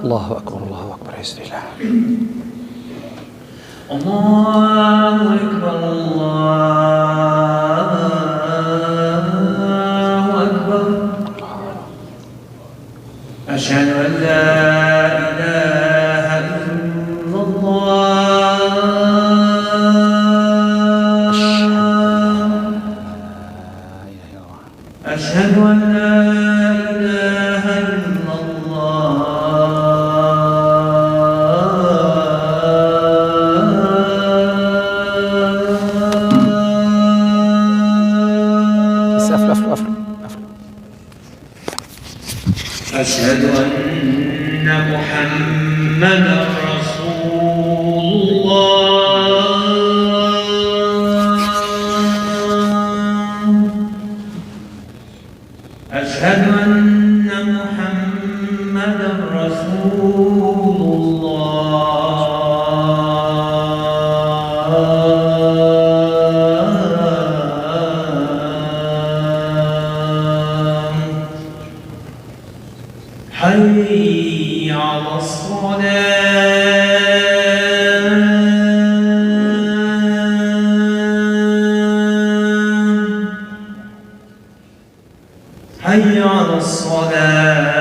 الله أكبر الله أكبر بسم الله. الله أكبر الله أكبر. أشهد أن لا إله إلا الله. أشهد أن لا إله إلا الله. أشهد أن محمدا رسول الله. أشهد أن محمدا رسول الله. حي على الصلاة. حي على الصلاة.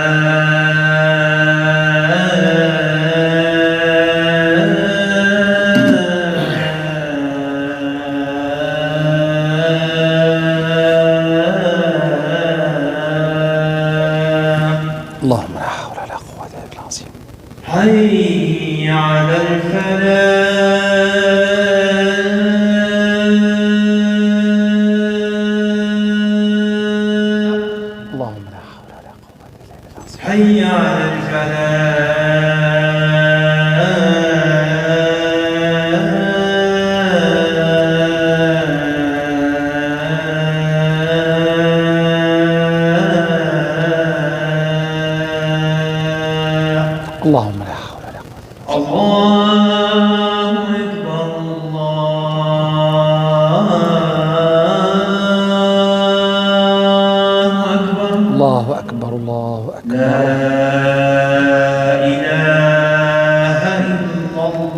اللهم لا حول ولا قوة إلا بالله العظيم. حي على الفلاح. اللهم لا حول ولا قوة إلا بالله العظيم. حي على الفلاح. اللهم لا حول ولا قوة. الله أكبر الله أكبر. الله أكبر الله أكبر. لا إله إلا الله.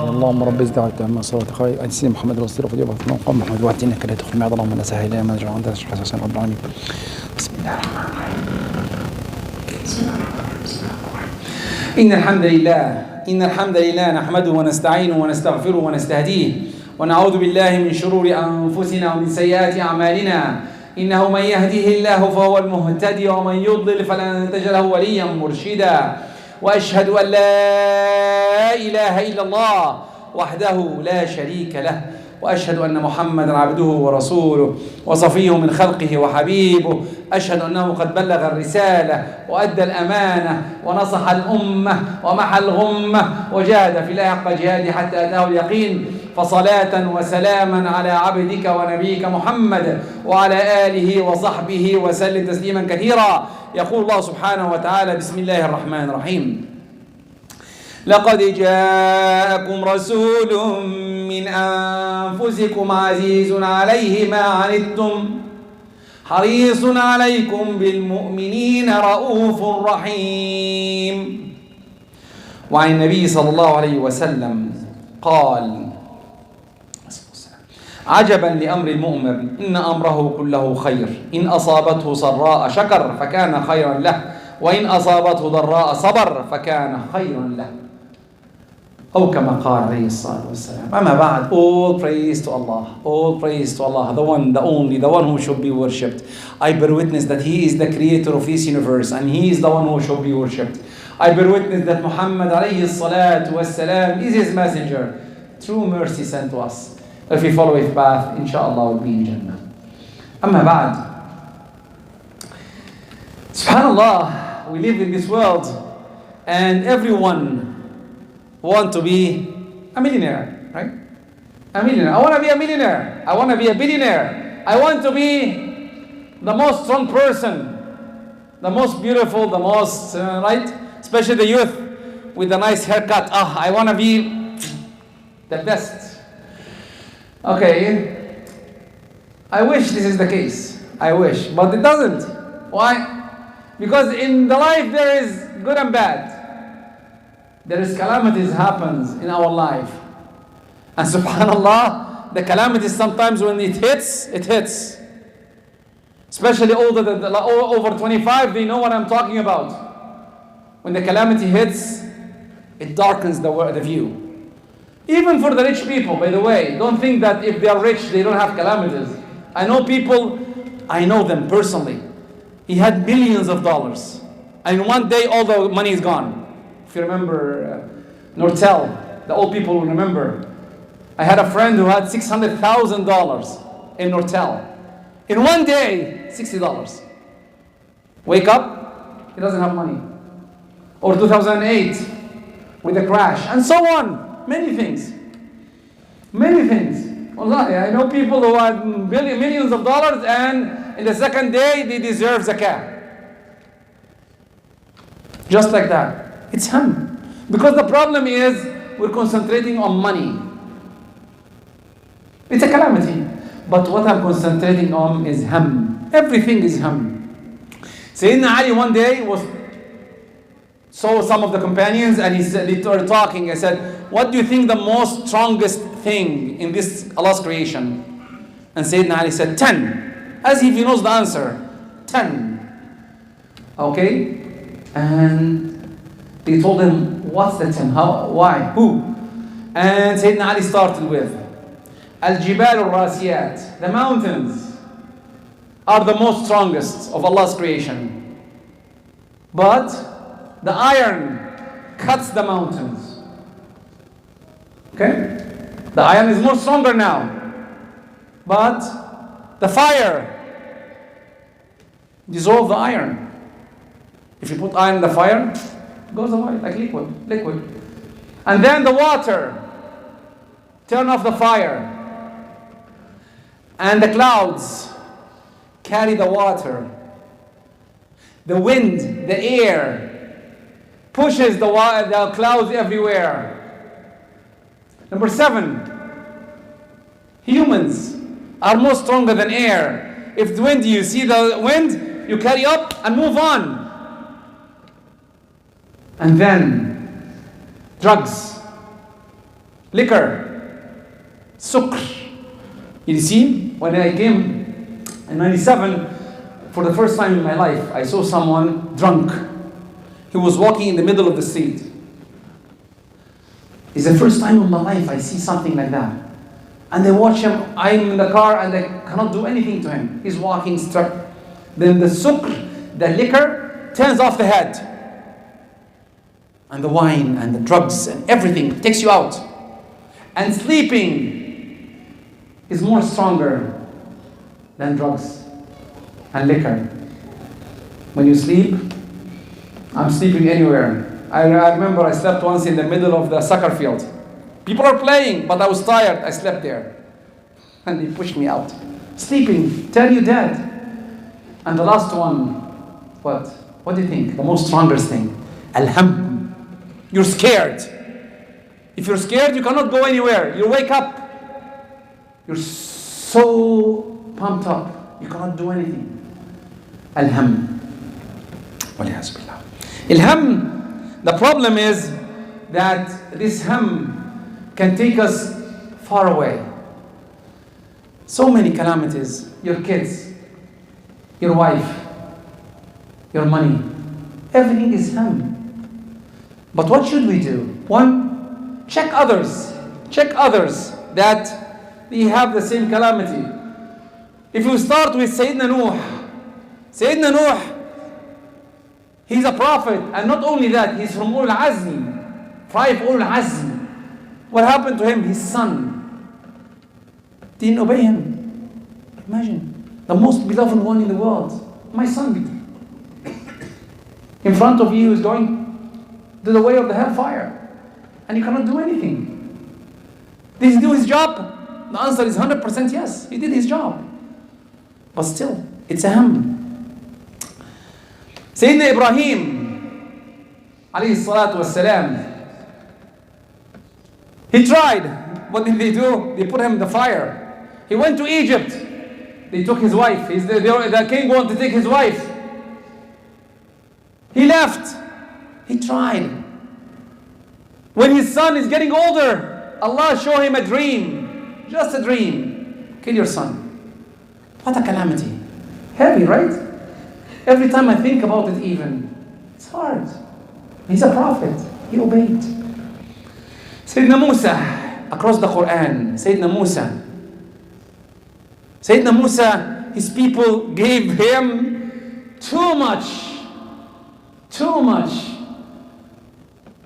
اللهم رب زد وعلا تعالى صلاة خير سيدنا محمد رسول الله وفضيلة من قام محمد وعدت إنك لا تدخل المعاد. اللهم لا سهل إلا ما جعلته أنت تشرح حسن رب العالمين. بسم الله الرحمن الرحيم. إن الحمد لله نحمده ونستعينه ونستغفره ونستهديه ونعوذ بالله من شرور أنفسنا ومن سيئات أعمالنا. إنه من يهده الله فهو المهتدي ومن يضلل فلن تجد له وليا مرشدا. وأشهد أن لا إله إلا الله وحده لا شريك له. وأشهد أن محمدا عبده ورسوله وصفيه من خلقه وحبيبه. أشهد أنه قد بلغ الرسالة وأدى الأمانة ونصح الأمة ومحى الغمة وجاهد في الله حق جهاده حتى أتاه اليقين. فصلاة وسلاما على عبدك ونبيك محمد وعلى آله وصحبه وسلم تسليما كثيرا. يقول الله سبحانه وتعالى بسم الله الرحمن الرحيم: لقد جاءكم رسول من أنفسكم عزيز عليه ما عنتم حريص عليكم بالمؤمنين رؤوف رحيم. وعن النبي صلى الله عليه وسلم قال: عجبا لأمر المؤمن إن أمره كله خير إن أصابته سراء شكر فكان خيرا له وإن أصابته ضراء صبر فكان خيرا له أو كما قال عليه الصلاة والسلام. أما بعد, all praise to Allah, all praise to Allah, the one, the only, the one who should be worshipped. I bear witness that He is the creator of this universe and He is the one who should be worshipped. I bear witness that Muhammad alayhi salatu wassalam is His messenger, true mercy sent to us. If we follow His path, inshallah we'll be in Jannah. أما بعد, subhanallah, we live in this world and everyone want to be a millionaire, right? A millionaire. I want to be a millionaire. I want to be a billionaire. I want to be the most strong person, the most beautiful, the most, right? Especially the youth with a nice haircut. I want to be the best. Okay. I wish this is the case. I wish. But it doesn't. Why? Because in the life there is good and bad. There is calamities happens in our life. And subhanallah, the calamities sometimes when it hits, it hits. Especially over 25, they know what I'm talking about. When the calamity hits, it darkens the view. Even for the rich people, by the way, don't think that if they are rich, they don't have calamities. I know people, I know them personally. He had millions of dollars. And one day, all the money is gone. If you remember Nortel, the old people will remember. I had a friend who had $600,000 in Nortel. In one day, $60. Wake up, he doesn't have money. Or 2008, with the crash, and so on. Many things. Many things. Wallahi, I know people who had millions of dollars and in the second day, they deserve zakah. Just like that. It's him. Because the problem is, we're concentrating on money. It's a calamity. But what I'm concentrating on is him. Everything is him. Sayyidina Ali one day saw some of the companions and they were talking. I said, what do you think the most strongest thing in this Allah's creation? And Sayyidina Ali said, 10. As if he knows the answer. 10. Okay? And they told him, what's the 10? How? Why? Who? And Sayyidina Ali started with Al-Jibal al-Rasiyat. The mountains are the most strongest of Allah's creation. But the iron cuts the mountains. Okay? The iron is more stronger now. But the fire dissolves the iron. If you put iron in the fire, it goes away like liquid. And then the water, turn off the fire. And the clouds carry the water. The wind, the air, pushes the clouds everywhere. Number 7, humans are more stronger than air. If the wind, you see the wind, you carry up and move on. And then drugs, liquor, sukr. You see, when I came in 97, for the first time in my life, I saw someone drunk. He was walking in the middle of the street. It's the first time in my life I see something like that. And they watch him, I'm in the car and I cannot do anything to him. He's walking straight. Then the sukr, the liquor, turns off the head. And the wine and the drugs and everything takes you out. And sleeping is more stronger than drugs and liquor. When you sleep, I'm sleeping anywhere. I remember I slept once in the middle of the soccer field. People are playing, but I was tired. I slept there. And they pushed me out. Sleeping, tell you dead. And the last one, what? What do you think? The most strongest thing. Alhamdulillah. You're scared. If you're scared, you cannot go anywhere. You wake up. You're so pumped up. You cannot do anything. Alham. Ilham, the problem is that this ham can take us far away. So many calamities. Your kids, your wife, your money. Everything is ham. But what should we do? 1, check others. Check others that they have the same calamity. If you start with Sayyidina Nuh, he's a prophet, and not only that, he's from Ulul Azm, 5 Ulul Azm. What happened to him? His son didn't obey him. Imagine, the most beloved one in the world, my son, in front of you is going to the way of the hellfire, and you cannot do anything. Did he do his job? The answer is 100% yes, he did his job. But still, it's a him. Sayyidina Ibrahim, alayhi salatu wassalam, he tried. What did they do? They put him in the fire. He went to Egypt. They took his wife. The king wanted to take his wife. He left. He tried. When his son is getting older, Allah showed him a dream. Just a dream. Kill your son. What a calamity. Heavy, right? Every time I think about it even, it's hard. He's a prophet. He obeyed. Sayyidina Musa, across the Quran, Sayyidina Musa, his people gave him too much.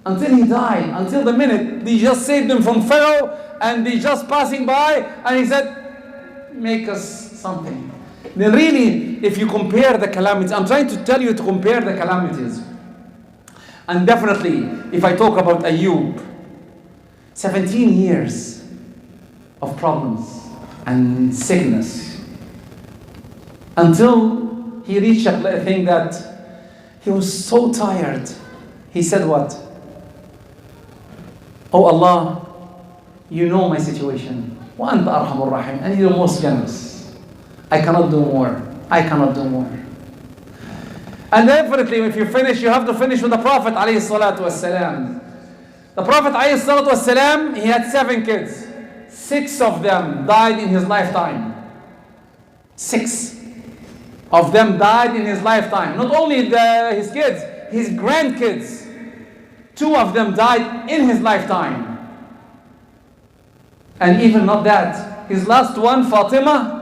Until he died, until the minute they just saved him from Pharaoh and they just passing by and he said, make us something. Then really, if you compare the calamities, I'm trying to tell you to compare the calamities. And definitely, if I talk about Ayub, 17 years of problems and sickness until he reached a thing that he was so tired. He said what? Oh Allah, you know my situation. وَأَنْتَ أَرْحَمُ الرَّحِيمِ, and you're the most generous. I cannot do more. And definitely, if you finish, you have to finish with the Prophet ﷺ. The Prophet ﷺ, he had 7 kids. 6 of them died in his lifetime. 6 of them died in his lifetime. Not only his kids, his grandkids. 2 of them died in his lifetime. And even not that, his last one, Fatima,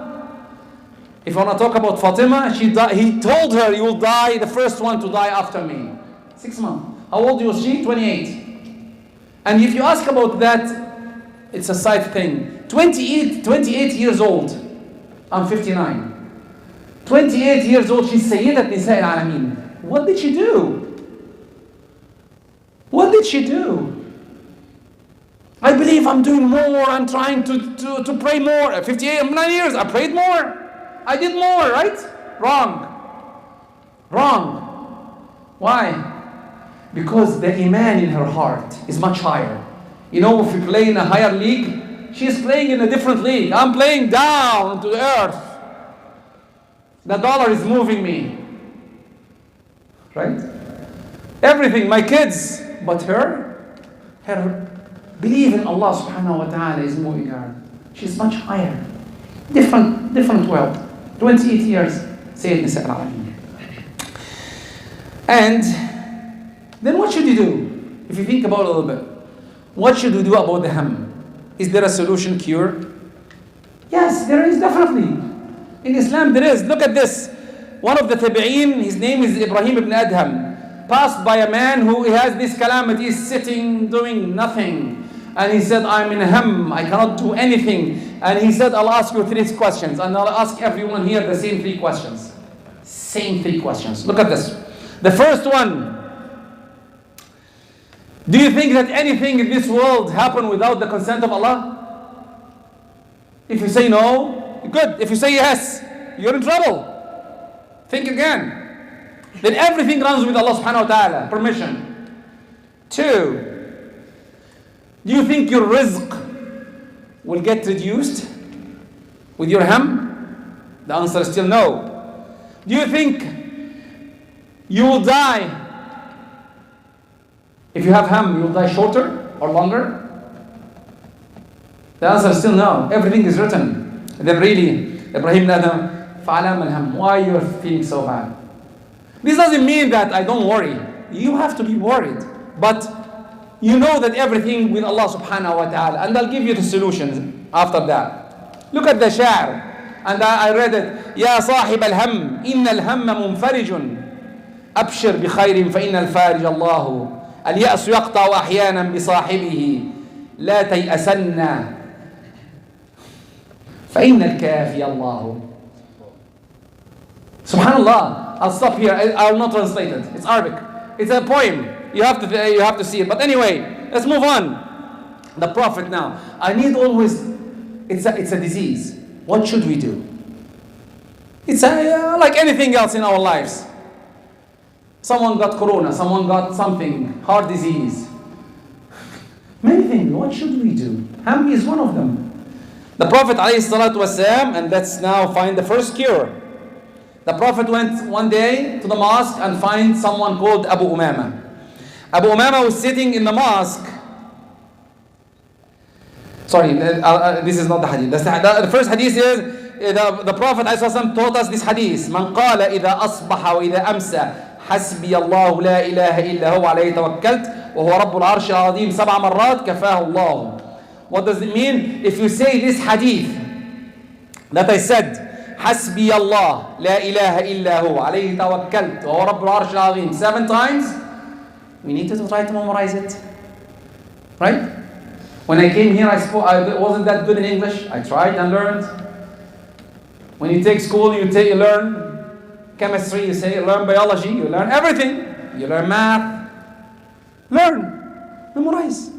if I want to talk about Fatima, he told her, you will die, the first one to die after me. 6 months. How old was she? 28. And if you ask about that, it's a side thing. 28 years old. I'm 59. 28 years old, she's Sayyidat Nisa al-Alameen. What did she do? I believe I'm doing more, I'm trying to pray more. At 58, I'm 9 years, I prayed more. I did more, right? Wrong. Why? Because the iman in her heart is much higher. You know, if you play in a higher league, she's playing in a different league. I'm playing down to the earth. The dollar is moving me. Right? Everything, my kids, but her belief in Allah subhanahu wa ta'ala is moving her. She's much higher. Different world. 28 years, Sayyid Nisa al-Alameen. And then what should you do? If you think about it a little bit, what should we do about the ham? Is there a solution, cure? Yes, there is definitely. In Islam there is. Look at this. One of the tabi'een, his name is Ibrahim ibn Adham, passed by a man who has this calamity, sitting, doing nothing. And he said, I'm in ham, I cannot do anything. And he said, I'll ask you 3 questions. And I'll ask everyone here the same 3 questions. Same 3 questions. Look at this. The first one. Do you think that anything in this world happened without the consent of Allah? If you say no, good. If you say yes, you're in trouble. Think again. Then everything runs with Allah subhanahu wa ta'ala, permission. 2. Do you think your rizq will get reduced with your ham? The answer is still no. Do you think you will die? If you have ham, you will die shorter or longer? The answer is still no. Everything is written. And then really, Ibrahim Adam, فَعَلَامَ الْهَمْ. Why you are feeling so bad? This doesn't mean that I don't worry. You have to be worried. But you know that everything with Allah subhanahu wa ta'ala. And I'll give you the solutions after that. Look at the sha'ar. And I read it. يَا صَاحِبَ الْهَمْ إِنَّ الْهَمَّ مُنْفَرِجٌ أَبْشِرْ بِخَيْرٍ فَإِنَّ الْفَارِجَ اللَّهُ اليأس يقطع أحيانا بصاحبه لا تيأسن فإن الكافي الله. Subhanallah. I'll stop here. I will not translate it. It's Arabic. It's a poem. You have to see it. But anyway, let's move on. The Prophet now. I need always. It's a disease. What should we do? It's like anything else in our lives. Someone got corona, someone got something, heart disease. Many things. What should we do? Ham is one of them. The Prophet ﷺ, and let's now find the first cure. The Prophet went one day to the mosque and find someone called Abu Umama. Abu Umama was sitting in the mosque. Sorry, this is not the hadith. The first hadith is the Prophet ﷺ taught us this hadith. من قال إذا أصبح وإذا أمسى حسبي الله لا إله إلا هو عليه توكلت وهو رب العرش العظيم 7 مرات كفاه الله. What does it mean? If you say this hadith that I said, حسبي الله لا إله إلا هو عليه توكلت وهو رب العرش العظيم 7 times, we need to try to memorize it. Right? When I came here, I wasn't that good in English. I tried and learned. When you take school, you learn chemistry, you learn biology, you learn everything. You learn math. Learn. Memorize.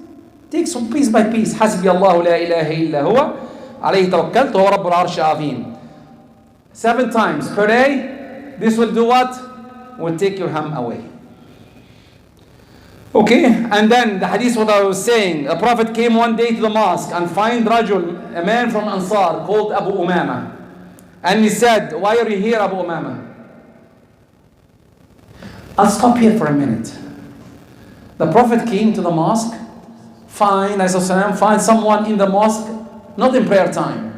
Take some piece by piece. حسبي الله لا إله إلا هو عليه توكلت وهو رب العرش العظيم. 7 times per day. This will do what? Will take your ham away. Okay, and then the hadith what I was saying, a prophet came one day to the mosque and find Rajul, a man from Ansar called Abu Umama. And he said, why are you here, Abu Umama? I'll stop here for a minute. The prophet came to the mosque, find someone in the mosque, not in prayer time.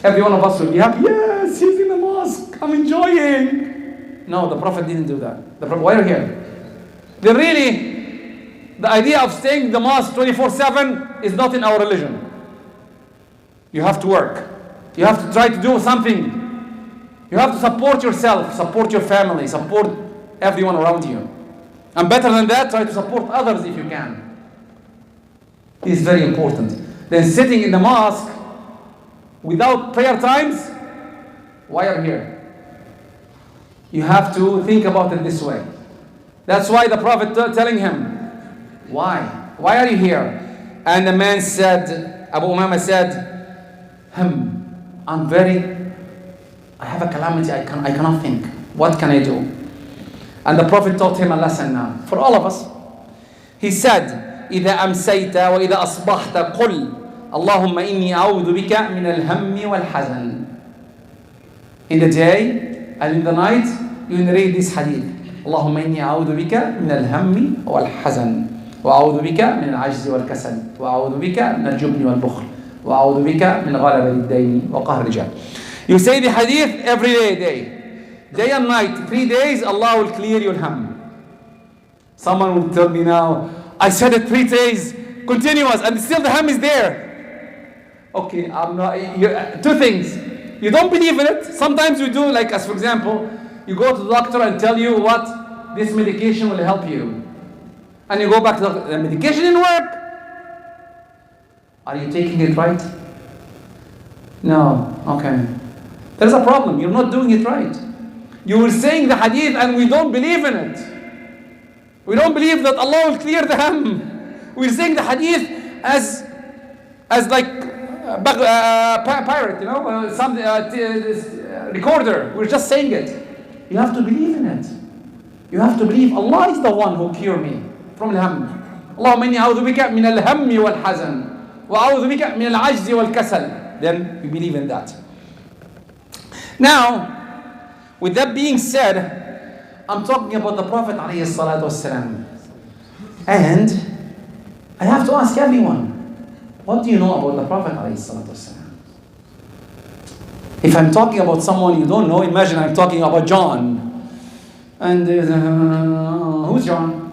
Every one of us will be happy, yes, he's in the mosque, I'm enjoying. No, the prophet didn't do that. The prophet, why are you here? The idea of staying in the mosque 24/7 is not in our religion. You have to work. You have to try to do something. You have to support yourself, support your family, support everyone around you. And better than that, try to support others if you can. It is very important. Then sitting in the mosque without prayer times, why are you here? You have to think about it this way. That's why the Prophet telling him, why? Why are you here? And the man said, Abu Umama said, I have a calamity, I cannot think. What can I do? And the Prophet taught him a lesson now, for all of us. He said, إذا أمسيت وإذا أصبحت قل اللهم إني أعوذ بك من الهم والحزن. In the day and in the night, you read this hadith. اللهم إني أعوذ بك من الهم والحزن وأعوذ بك من العجز والكسل وأعوذ بك من الجبن والبخل وأعوذ بك من غلبة الدين وقهر الرجال. You say the hadith every day and night, 3 days, Allah will clear your ham. Someone will tell me now, I said it 3 days, continuous, and still the ham is there. Okay, two things. You don't believe in it. Sometimes you do, like as for example, you go to the doctor and tell you what this medication will help you. And you go back to the doctor, the medication didn't work. Are you taking it right? No, okay. There's a problem, you're not doing it right. You were saying the hadith and we don't believe in it. We don't believe that Allah will clear the ham. We're saying the hadith as like pirate, some recorder. We're just saying it. You have to believe in it. You have to believe Allah is the one who cured me from al-ham. اللهم إني أعوذ بك من الهم والحزن وأعوذ بك من العجز والكسل. Then you believe in that. Now, with that being said, I'm talking about the Prophet ﷺ. And I have to ask everyone, what do you know about the Prophet ﷺ? If I'm talking about someone you don't know, imagine I'm talking about John. And who's John?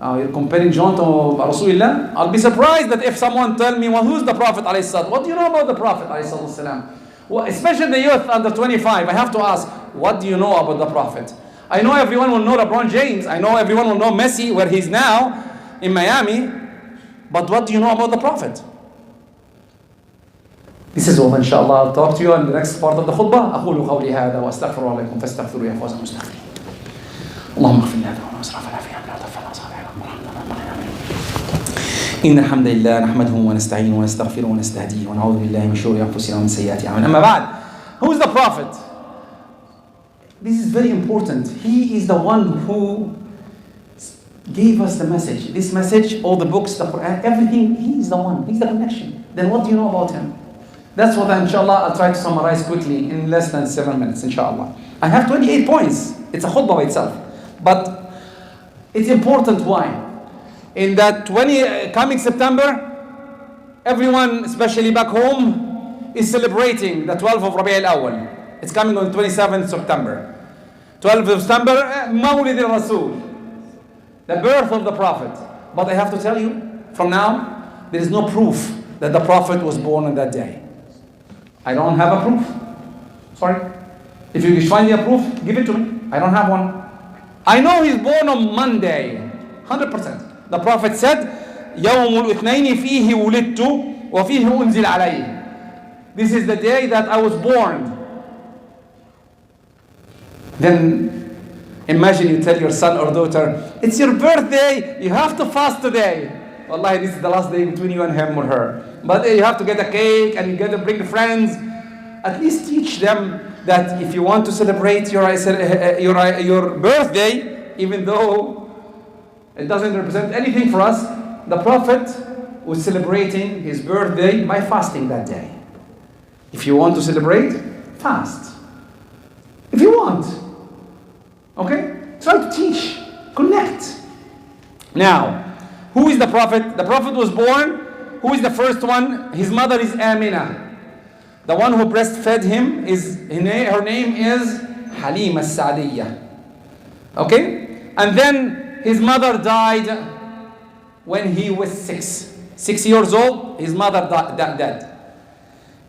You're comparing John to Rasulullah? I'll be surprised that if someone tell me, well, who's the Prophet ﷺ? What do you know about the Prophet ﷺ? Well, especially the youth under 25, I have to ask, what do you know about the Prophet? I know everyone will know LeBron James. I know everyone will know Messi, where he's now in Miami. But what do you know about the Prophet? This is all, inshallah. I'll talk to you in the next part of the khutbah. أقول قولي هذا وأستغفر الله لكم فاستغفروا يا فوز المستغفرين. اللهم اغفر لنا واسرافنا في أمرنا وتوفنا صالحين. إن الحمد لله نحمده ونستعينه ونستغفره ونستهديه ونعوذ بالله من شرور أنفسنا ومن سيئات أعمالنا. أما بعد, who is the Prophet? This is very important. He is the one who gave us the message. This message, all the books, the Quran, everything, he is the one. He's the connection. Then what do you know about him? That's what, inshallah, I'll try to summarize quickly in less than 7 minutes, inshallah. I have 28 points. It's a khutbah by itself. But it's important. Why? In that coming September, everyone, especially back home, is celebrating the 12th of Rabi' al-Awwal. It's coming on 27th September. 12th of September, Mawlid al-Rasul, the birth of the Prophet. But I have to tell you, from now, there is no proof that the Prophet was born on that day. I don't have a proof. Sorry. If you find a proof, give it to me. I don't have one. I know he's born on Monday, 100%. The Prophet said, يوم الاثنين فيه ولدت وفيه أنزل عليه. This is the day that I was born. Then imagine you tell your son or daughter, it's your birthday, you have to fast today. Wallahi, this is the last day between you and him or her. But you have to get a cake and you get to bring friends. At least teach them that if you want to celebrate your birthday, even though it doesn't represent anything for us, the Prophet was celebrating his birthday by fasting that day. If you want to celebrate, fast. If you want. Okay? Try to teach. Connect. Now, who is the Prophet? The Prophet was born. Who is the first one? His mother is Amina. The one who breastfed him, her name is Halima al-Sa'diyya. Okay? And then his mother died when he was 6. 6 years old, his mother died.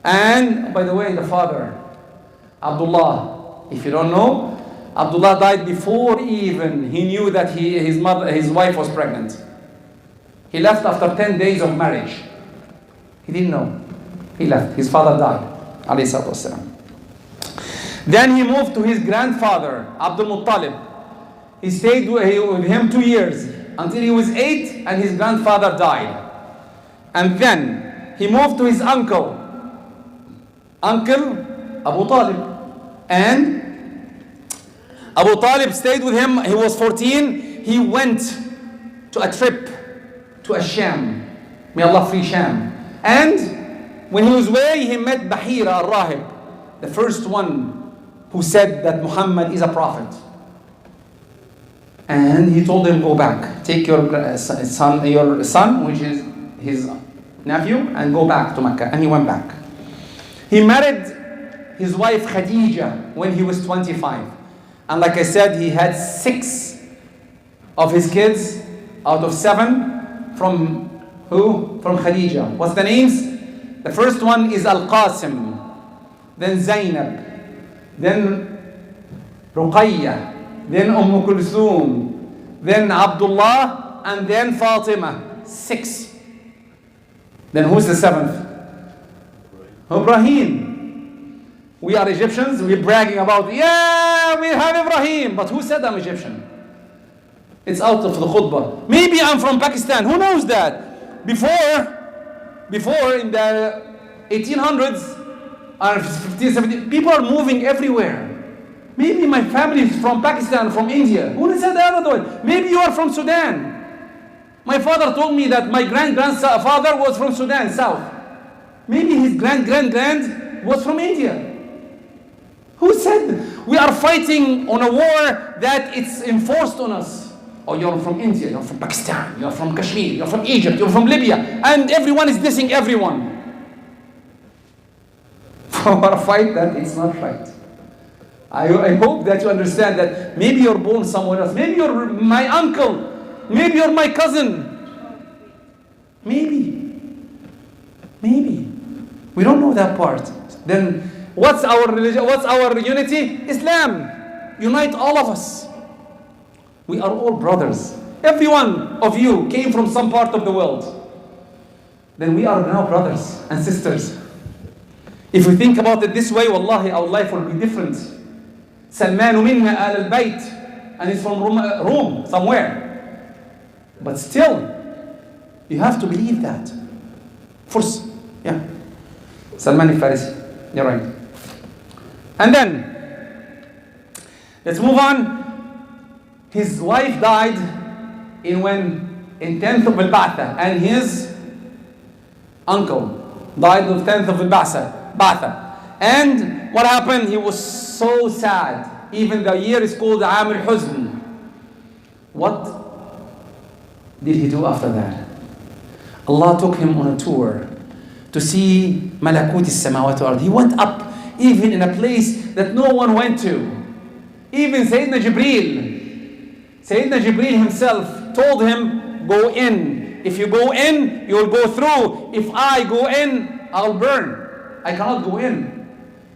And by the way, the father, Abdullah, if you don't know, Abdullah died before even he knew that his wife was pregnant. He left after 10 days of marriage. He didn't know. He left. His father died. Then he moved to his grandfather, Abdul Muttalib. He stayed with him 2 years until he was 8 and his grandfather died. And then he moved to his uncle Abu Talib. And Abu Talib stayed with him. He was 14. He went to a trip to Sham. May Allah free Sham. And when he was away, he met Bahira al-Rahib, the first one who said that Muhammad is a prophet. And he told him, go back, take your son, which is his nephew, and go back to Mecca. And he went back. He married his wife Khadija when he was 25. And like I said, he had 6 of his kids out of 7 from who? From Khadija. What's the names? The first one is Al-Qasim, then Zainab, then Ruqayya, then Kulthum, then Abdullah, and then Fatima. 6. Then who's the 7th? Ibrahim. We are Egyptians, we're bragging about, yeah, we have Ibrahim. But who said I'm Egyptian? It's out of the khutbah. Maybe I'm from Pakistan. Who knows that? Before in the 1800s or 1570s, people are moving everywhere. Maybe my family is from Pakistan, from India. Who said the other one? Maybe you are from Sudan. My father told me that my grandfather was from Sudan, south. Maybe his grand was from India. Who said we are fighting on a war that it's enforced on us? Oh, you're from India, you're from Pakistan, you're from Kashmir, you're from Egypt, you're from Libya, and everyone is dissing everyone. For a fight that it's not right. I hope that you understand that maybe you're born somewhere else. Maybe you're my uncle. Maybe you're my cousin. Maybe. We don't know that part. Then what's our religion? What's our unity? Islam. Unite all of us. We are all brothers. Every one of you came from some part of the world. Then we are now brothers and sisters. If we think about it this way, wallahi, our life will be different. Salmanu minna al-bayt, and he's from Rome, somewhere. But still, you have to believe that. First, yeah. Salman al-Farisi, you're right. And then, let's move on. His wife died in 10th of Al-Ba'tha, and his uncle died on 10th of Al-Ba'tha. Ba'tha. And what happened? He was so sad. Even the year is called Aam al-Huzn. What did he do after that? Allah took him on a tour to see Malakut al-Samawat wal-Ard. He went up even in a place that no one went to. Even Sayyidina Jibreel himself told him, go in. If you go in, you will go through. If I go in, I'll burn. I cannot go in.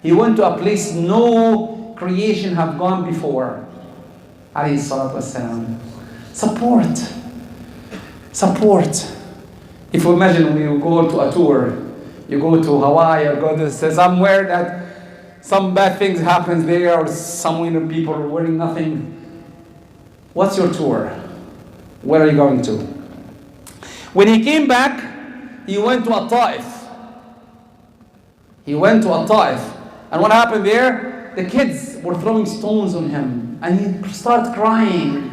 He went to a place no creation have gone before. Alayhi salatu wassalam. Support. If you imagine we go to a tour, you go to Hawaii or go to somewhere that some bad things happens there, or somewhere people are wearing nothing. What's your tour? Where are you going to? When he came back, he went to Ta'if. And what happened there? The kids were throwing stones on him. And he started crying.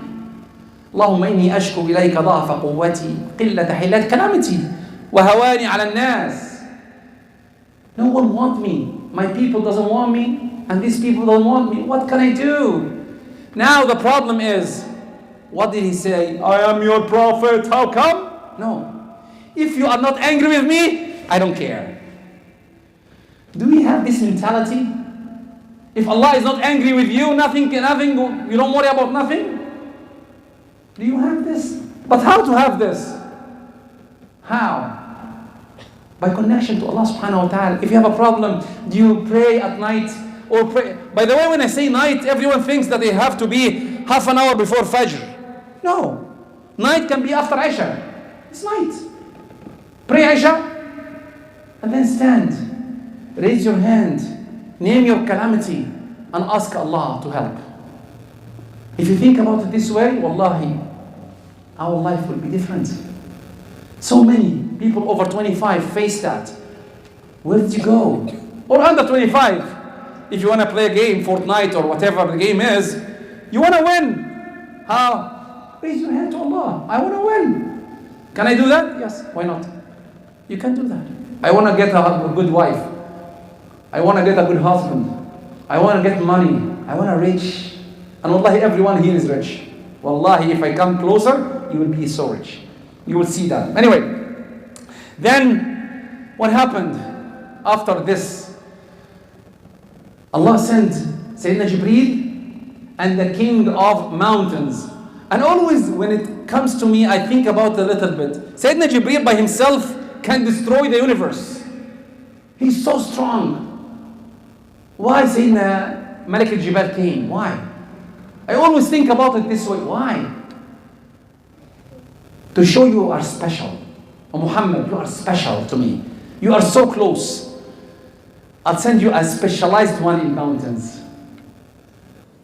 اللهم إني أشكو إليك ضعف قوتي قلة حيلات Calamity وهواني على الناس. No one wants me. My people doesn't want me, and these people don't want me. What can I do? Now the problem is, what did he say? I am your prophet. How come? No. If you are not angry with me, I don't care. Do we have this mentality? If Allah is not angry with you, nothing, you don't worry about nothing? Do you have this? But how to have this? How? By connection to Allah subhanahu wa ta'ala. If you have a problem, do you pray at night? Or pray? By the way, when I say night, everyone thinks that they have to be half an hour before Fajr. No. Night can be after Isha. It's night. Pray Isha, and then stand. Raise your hand. Name your calamity, and ask Allah to help. If you think about it this way, wallahi, our life will be different. So many people over 25 face that. Where did you go? Or under 25. If you want to play a game, Fortnite or whatever the game is, you want to win. How? Raise your hand to Allah. I want to win. Can I do that? Yes. Why not? You can do that. I want to get a good wife. I want to get a good husband. I want to get money. I want to rich. And wallahi, everyone here is rich. Wallahi, if I come closer, you will be so rich. You will see that. Anyway, then what happened after this? Allah sent Sayyidina Jibreel and the king of mountains. And always when it comes to me, I think about a little bit. Sayyidina Jibreel by himself can destroy the universe. He's so strong. Why Sayyidina Malik al-Jibal came? Why? I always think about it this way. Why? To show you are special. Oh, Muhammad, you are special to me. You are so close. I'll send you a specialized one in mountains.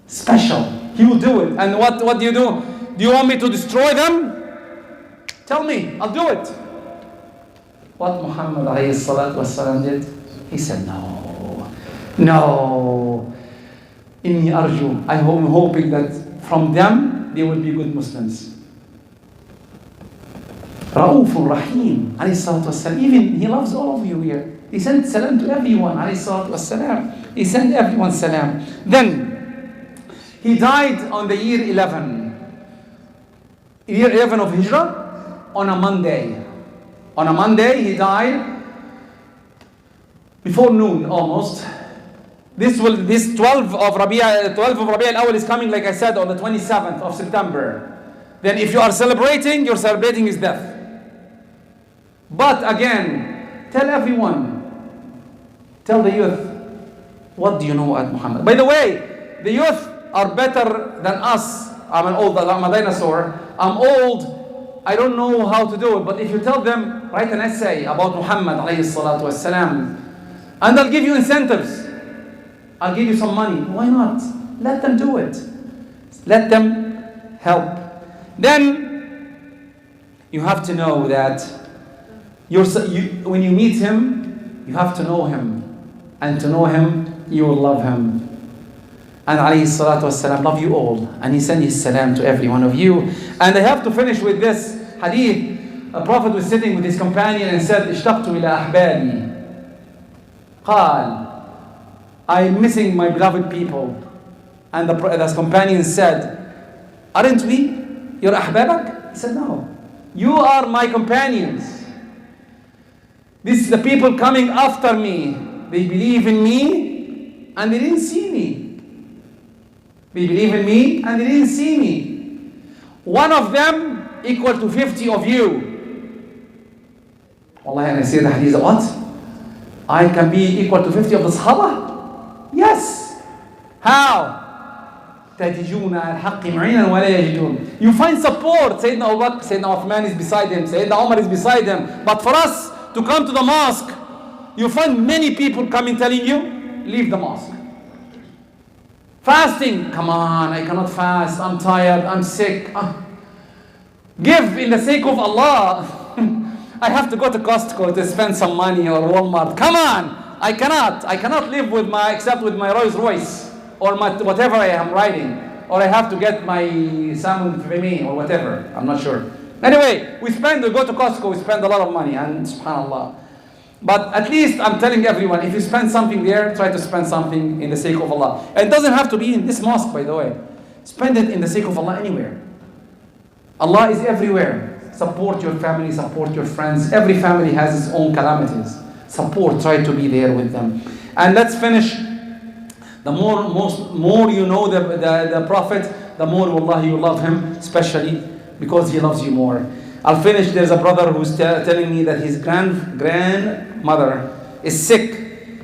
Special. He will do it. And what do you do? Do you want me to destroy them? Tell me. I'll do it. What Muhammad alayhi salatu wasalam did? He said, no. Inni arju. I'm hoping that from them, they will be good Muslims. Ra'ufun Rahim, alayhi salatu wassalam. Even he loves all of you here. He sent salam to everyone, alayhi salatu wassalam. He sent everyone salam. Then, he died on the year 11. Year 11 of Hijrah, on a Monday. On a Monday, he died before noon almost. This 12 of Rabi'a al-Awwal is coming, like I said, on the 27th of September. Then if you are celebrating, you're celebrating his death. But again, tell everyone, tell the youth, what do you know at Muhammad? By the way, the youth are better than us. I'm a dinosaur. I'm old. I don't know how to do it. But if you tell them, write an essay about Muhammad alayhi salatu wassalam, and I'll give you incentives. I'll give you some money. Why not? Let them do it. Let them help. Then you have to know that when you meet him, you have to know him. And to know him, you will love him. And alayhi salatu wassalam, love you all. And he sent his salam to every one of you. And I have to finish with this hadith. A prophet was sitting with his companion and said, اشتقت إلى أحبابي قال, I'm missing my beloved people. And the companion said, aren't we your ahbabak? He said, no. You are my companions. This is the people coming after me. They believe in me and they didn't see me. They believe in me and they didn't see me. One of them equal to 50 of you. Wallahi, and I say the hadith, what? I can be equal to 50 of the Sahaba? Yes. How? تجدون الحق معينا ولا يجدون. You find support. Sayyidina Abu Bakr, Sayyidina Uthman is beside him, Sayyidina Umar is beside him. But for us to come to the mosque, you find many people coming telling you, leave the mosque. Fasting, come on, I cannot fast, I'm tired, I'm sick. Give in the sake of Allah. I have to go to Costco to spend some money or Walmart. Come on, I cannot live with except with my Rolls Royce. Or whatever I am riding, or I have to get my salmon femme or whatever, I'm not sure. Anyway, we go to Costco, we spend a lot of money, and subhanAllah. But at least I'm telling everyone, if you spend something there, try to spend something in the sake of Allah. And it doesn't have to be in this mosque, by the way. Spend it in the sake of Allah anywhere. Allah is everywhere. Support your family, support your friends. Every family has its own calamities. Support, try to be there with them. And let's finish. The more you know the Prophet, the more wallahi you love him, especially because he loves you more. I'll finish. There's a brother who's telling me that his grandmother is sick.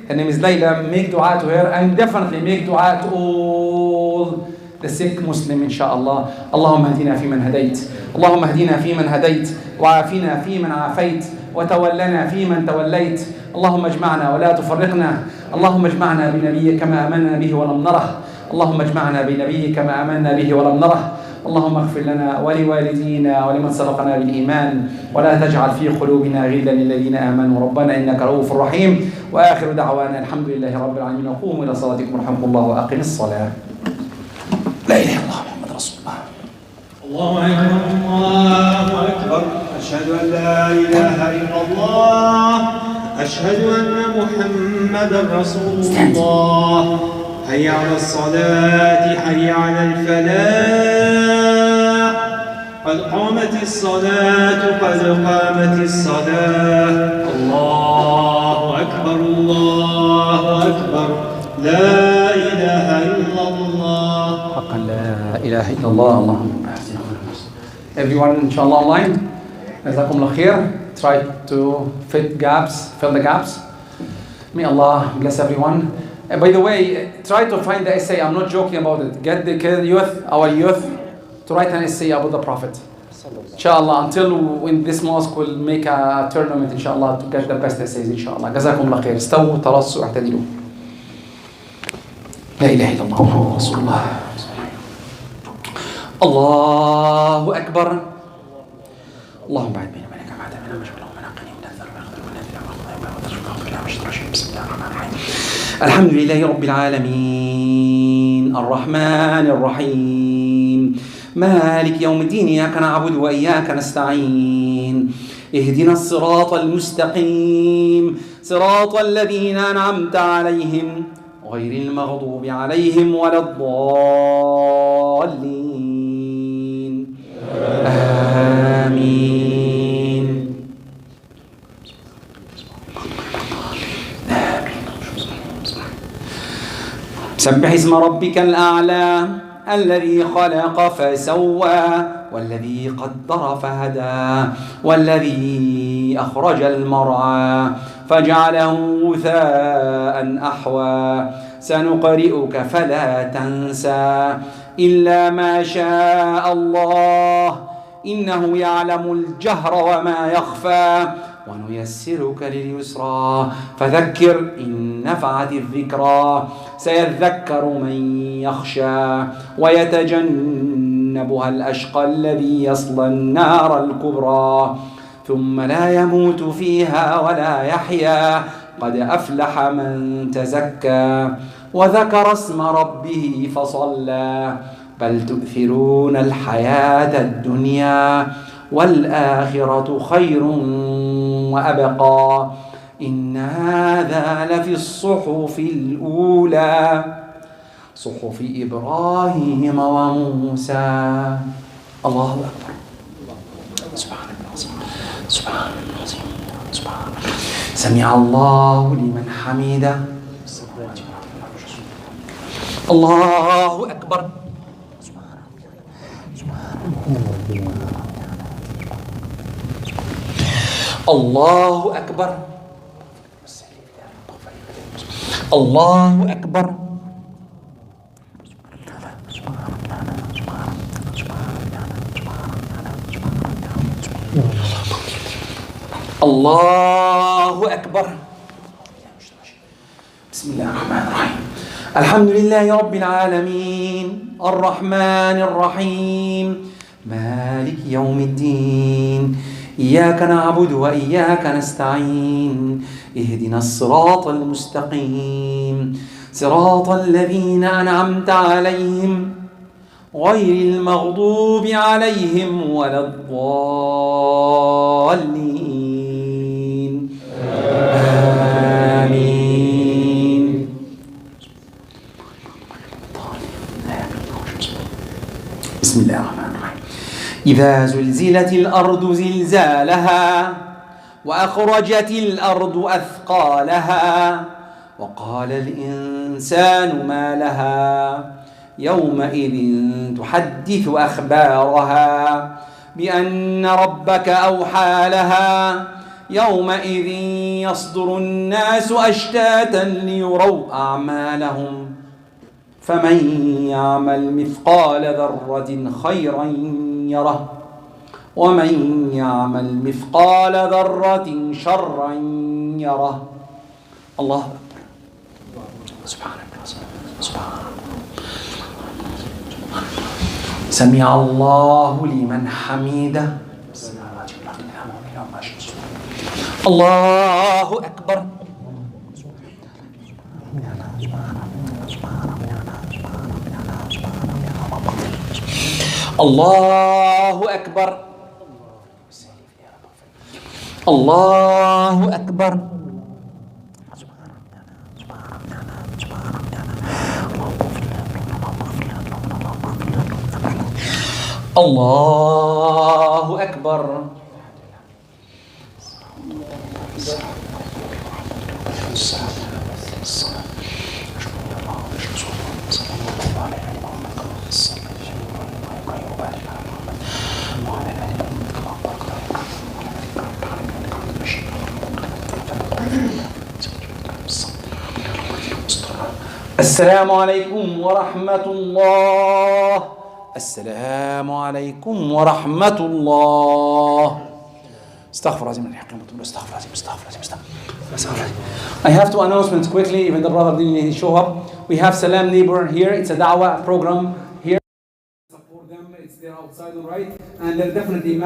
Her name is Layla. Make dua to her and definitely make dua to all the sick Muslim, inshallah. Allahumma hadina fi man hadayt. Allahumma hadina fi man hadayt. Wa'afina fi man afayt. وتولنا فيمن توليت اللهم اجمعنا ولا تفرقنا اللهم اجمعنا بنبيك كما آمنا به ولم نره اللهم اجمعنا بنبيك كما آمنا به ولم نره اللهم اغفر لنا ولوالدينا ولمن سبقنا بالإيمان ولا تجعل في قلوبنا غلا للذين آمنوا ربنا إنك رؤوف رحيم وآخر دعوانا الحمد لله رب العالمين وقوموا إلى صلاتكم رحمكم الله وأقم الصلاة لا إله إلا الله محمد رسول الله الله أكبر أشهد أن لا إله إلا الله أشهد أن محمدا رسول الله حي على الصلاة حي على الفلاح قد قامت الصلاة قد قامت الصلاة الله أكبر لا إله إلا الله حقا لا إله إلا الله اللهم everyone inshallah online جزاكم الله خير try to fill the gaps. May Allah bless everyone. And by the way, try to find the essay. I'm not joking about it. Get the youth, our youth, to write an essay about the Prophet. Inshallah, until when this mosque will make a tournament, inshallah, to get the best essays, inshallah. جزاكم الله خير. استووا ترصوا اعتدلوا. لا إله إلا الله محمد رسول الله. الله أكبر. اللهم بعد بين ملك بعد من مجبله من عقلي من الذر ويغفر من الذي بسم الله الرحمن الرحيم الحمد لله رب العالمين الرحمن الرحيم مالك يوم الدين إياك نعبد وإياك نستعين اهدنا الصراط المستقيم صراط الذين أنعمت عليهم غير المغضوب عليهم ولا الضالين آمين سبح اسم ربك الأعلى الذي خلق فسوى والذي قدر فهدى والذي أخرج المرعى فجعله غثاء أحوى سنقرئك فلا تنسى إلا ما شاء الله إنه يعلم الجهر وما يخفى ونيسرك لليسرى فذكر إن نفعت الذكرى سيذكر من يخشى ويتجنبها الأشقى الذي يصلى النار الكبرى ثم لا يموت فيها ولا يحيا قد أفلح من تزكى وذكر اسم ربه فصلى بل تؤثرون الحياة الدنيا والآخرة خير وأبقى إن هذا لفي الصحف الأولى صحف إبراهيم وموسى. الله أكبر. سبحان الله سبحان الله سبحان الله. سمع الله لمن حمده. الله أكبر. الله أكبر. الله أكبر. الله أكبر. بسم الله الرحمن الرحيم. الحمد لله رب العالمين الرحمن الرحيم مالك يوم الدين إياك نعبد وإياك نستعين اهدنا الصراط المستقيم صراط الذين أنعمت عليهم غير المغضوب عليهم ولا الضالين آمين. بسم الله الرحمن الرحيم. إذا زلزلت الأرض زلزالها وأخرجت الأرض أثقالها وقال الإنسان ما لها يومئذ تحدث أخبارها بأن ربك أوحى لها يومئذ يصدر الناس أشتاتا ليروا أعمالهم فمن يعمل مثقال ذرة خيرا يره ومن يعمل مثقال ذرة شرا يره. الله أكبر. سبحان الله سبحان الله. سمع الله لمن حمده. الله أكبر. الله أكبر. الله أكبر. الله أكبر. السلام عليكم ورحمة الله. السلام عليكم ورحمة الله. استغفر الله من الحق. استغفر الله. I have two announcements quickly, even the brother didn't show up. We have Salam Neighbor here. It's a da'wah program here. Support them. It's there outside, all right? And they're definitely